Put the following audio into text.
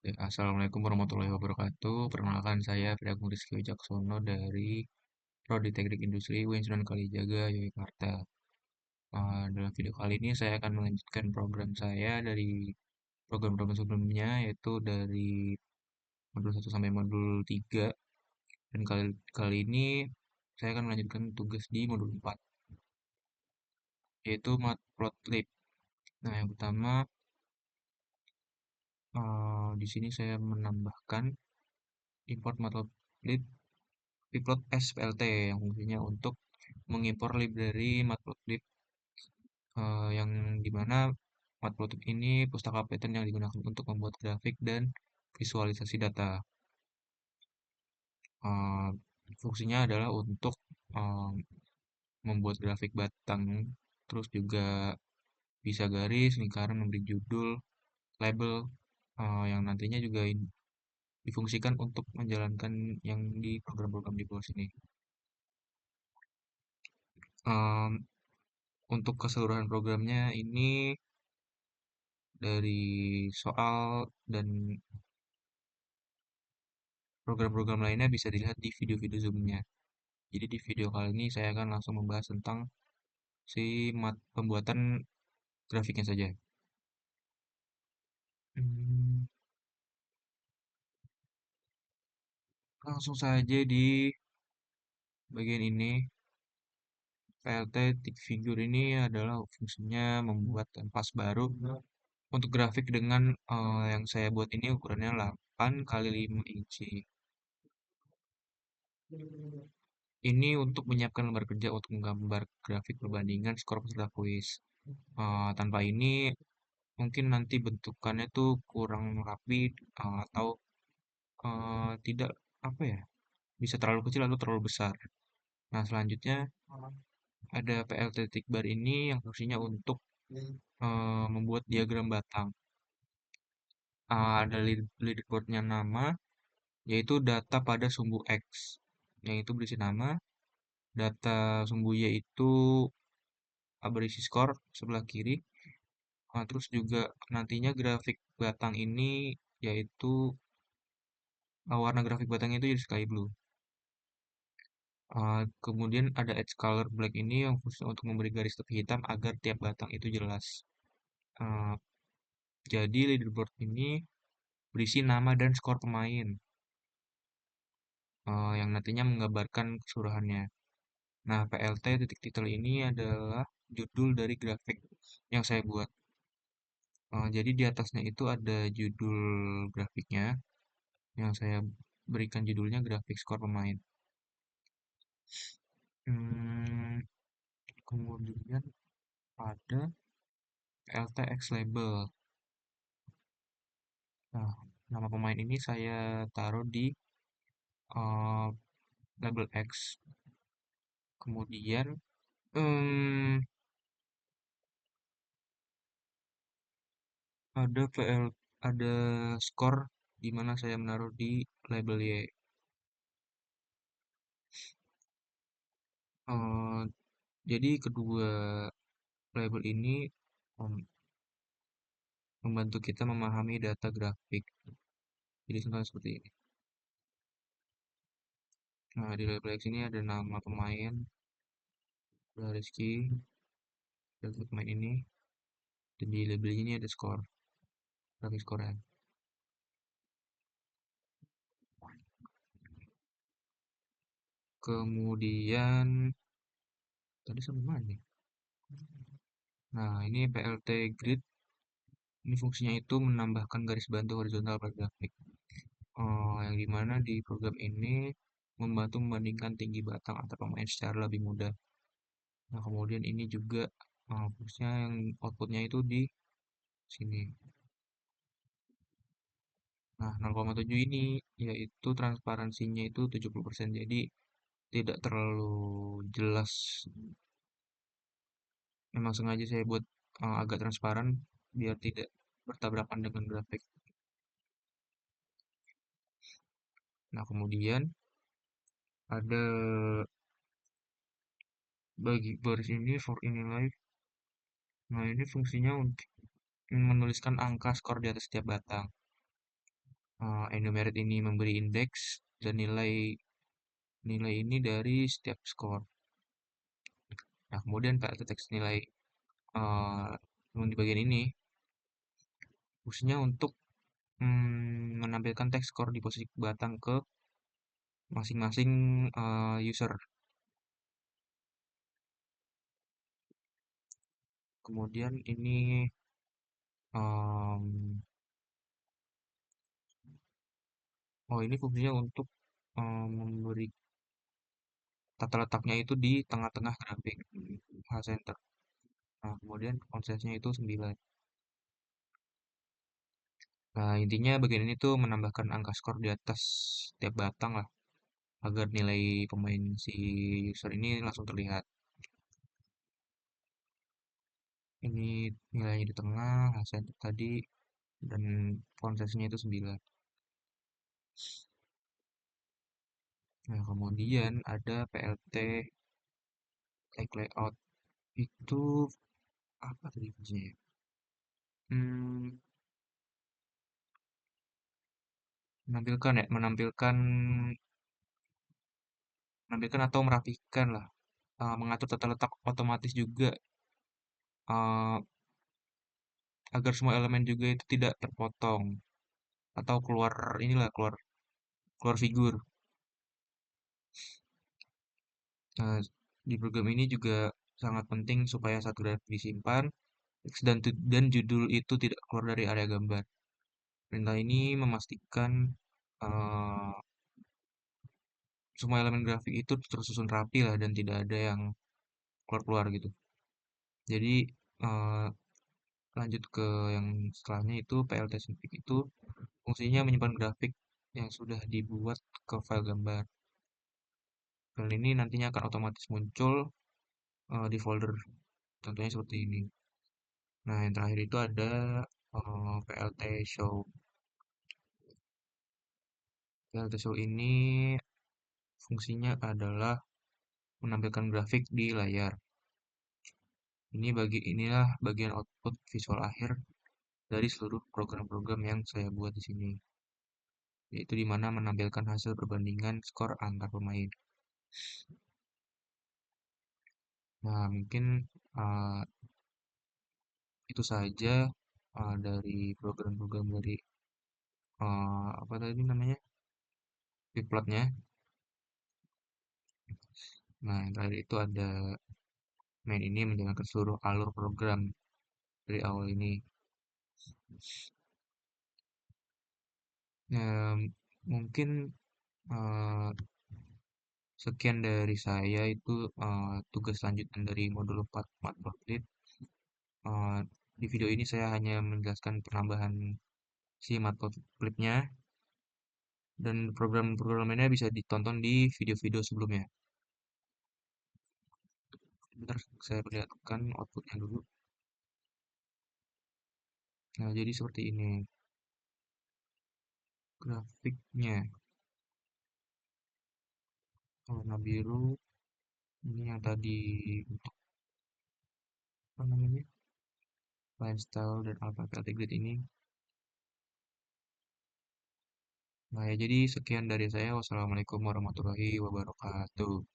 Ya, Assalamualaikum warahmatullahi wabarakatuh. Perkenalkan saya Priagung Rizky Wijaksono dari Prodi Teknik Industri UIN Sunan Kalijaga, Yogyakarta. Dalam video kali ini saya akan melanjutkan program saya dari program-program sebelumnya, yaitu dari modul 1 sampai modul 3. Dan kali ini saya akan melanjutkan tugas di modul 4, yaitu Matplotlib. Nah, yang pertama, di sini saya menambahkan import Matplotlib Piplot SPLT yang fungsinya untuk mengimpor lib dari Matplotlib, yang dimana Matplotlib ini pustaka Python yang digunakan untuk membuat grafik dan visualisasi data. Eh, Fungsinya adalah untuk eh, membuat grafik batang, terus juga bisa garis, lingkaran, memberi judul, label, yang nantinya juga difungsikan untuk menjalankan yang di program-program di bawah sini. Em, untuk keseluruhan programnya ini dari soal dan program-program lainnya bisa dilihat di video-video Zoom-nya. Jadi di video kali ini saya akan langsung membahas tentang pembuatan grafiknya saja. Hmm, Langsung saja di bagian ini. PLT tick figure ini adalah fungsinya membuat kanvas baru untuk grafik dengan yang saya buat ini ukurannya 8 kali 5 inci. Ini untuk menyiapkan lembar kerja untuk menggambar grafik perbandingan skor peserta kuis. Tanpa ini mungkin nanti bentukannya tuh kurang rapi, atau tidak apa ya, bisa terlalu kecil atau terlalu besar. Nah, selanjutnya ada PLT tick bar ini yang fungsinya untuk membuat diagram batang. Ada leaderboardnya nama, yaitu data pada sumbu X, yang itu berisi nama, data sumbu Y itu berisi skor sebelah kiri. Terus juga nantinya grafik batang ini yaitu warna grafik batang itu jadi sky blue. Kemudian ada edge color black ini yang khusus untuk memberi garis tepi hitam agar tiap batang itu jelas. Uh, jadi leaderboard ini berisi nama dan skor pemain, yang nantinya menggambarkan keseluruhannya. Nah, PLT titik title ini adalah judul dari grafik yang saya buat. Jadi di atasnya itu ada judul grafiknya yang saya berikan judulnya grafik skor pemain. Hmm, Kemudian ada LTX label. Nah, nama pemain ini saya taruh di eh, label X. Kemudian em, ada skor di mana saya menaruh di label Y. Eh, jadi kedua label ini em, membantu kita memahami data grafik. Jadi contohnya seperti ini. Nah, di label X ini ada nama pemain, ada Rizky, dan pemain ini. Dan di label ini ada skor, grafik skornya. Kemudian tadi sampai mana nih? Nah, ini PLT grid. Ini fungsinya itu menambahkan garis bantu horizontal pada grafik. Yang dimana di program ini membantu membandingkan tinggi batang antar pemain secara lebih mudah. Nah, kemudian ini juga fungsinya yang outputnya itu di sini. Nah, 0,7 ini yaitu transparansinya itu 70%. Jadi tidak terlalu jelas. Memang sengaja saya buat agak transparan biar tidak bertabrakan dengan grafik. Nah, kemudian ada bagi baris ini for ini live. Nah, ini fungsinya untuk menuliskan angka skor di atas setiap batang. Enumerate ini memberi indeks dan nilai nilai ini dari setiap skor. Nah, kemudian PLT teks nilai eh, yang di bagian ini fungsinya untuk menampilkan teks skor di posisi batang ke masing-masing user. Kemudian ini em, oh ini fungsinya untuk memberi tata letaknya itu di tengah-tengah grafik center. Nah, kemudian konsepnya itu 9. Nah, intinya bagian ini tuh menambahkan angka skor di atas tiap batang lah, agar nilai pemain si user ini langsung terlihat. Ini nilainya di tengah, hasil tadi, dan konsepnya itu 9. Nah, kemudian ada PLT like layout. Itu apa tadi fungsinya ya? Hmm, menampilkan ya, menampilkan atau merapikan lah, mengatur tata letak otomatis juga, eh, agar semua elemen juga itu tidak terpotong atau keluar inilah keluar keluar figur. Nah, di program ini juga sangat penting supaya satu grafik disimpan teks dan judul itu tidak keluar dari area gambar. Perintah ini memastikan eh, semua elemen grafik itu tersusun rapi lah dan tidak ada yang keluar-keluar gitu. Jadi eh, lanjut ke yang setelahnya itu PLT Synfig itu fungsinya menyimpan grafik yang sudah dibuat ke file gambar. File ini nantinya akan otomatis muncul di folder. Contohnya seperti ini. Nah, yang terakhir itu ada PLT Show. PLT Show ini fungsinya adalah menampilkan grafik di layar. Inilah bagian output visual akhir dari seluruh program-program yang saya buat di sini, yaitu di mana menampilkan hasil perbandingan skor antar pemain. Nah, mungkin uh, itu saja dari program-program dari apa tadi namanya, Pivotnya. Nah, yang terakhir itu ada main ini menjalankan seluruh alur program dari awal ini. Mungkin eh, sekian dari saya itu tugas lanjutan dari modul 4 Matplotlib. Eh, di video ini saya hanya menjelaskan penambahan si Matplotlibnya dan program-program lainnya bisa ditonton di video-video sebelumnya. Bentar, saya perlihatkan outputnya dulu. Nah, jadi seperti ini grafiknya. Warna biru ini yang tadi untuk apa namanya, line style dan alpha filter grid ini. Nah, ya jadi sekian dari saya. Wassalamualaikum warahmatullahi wabarakatuh.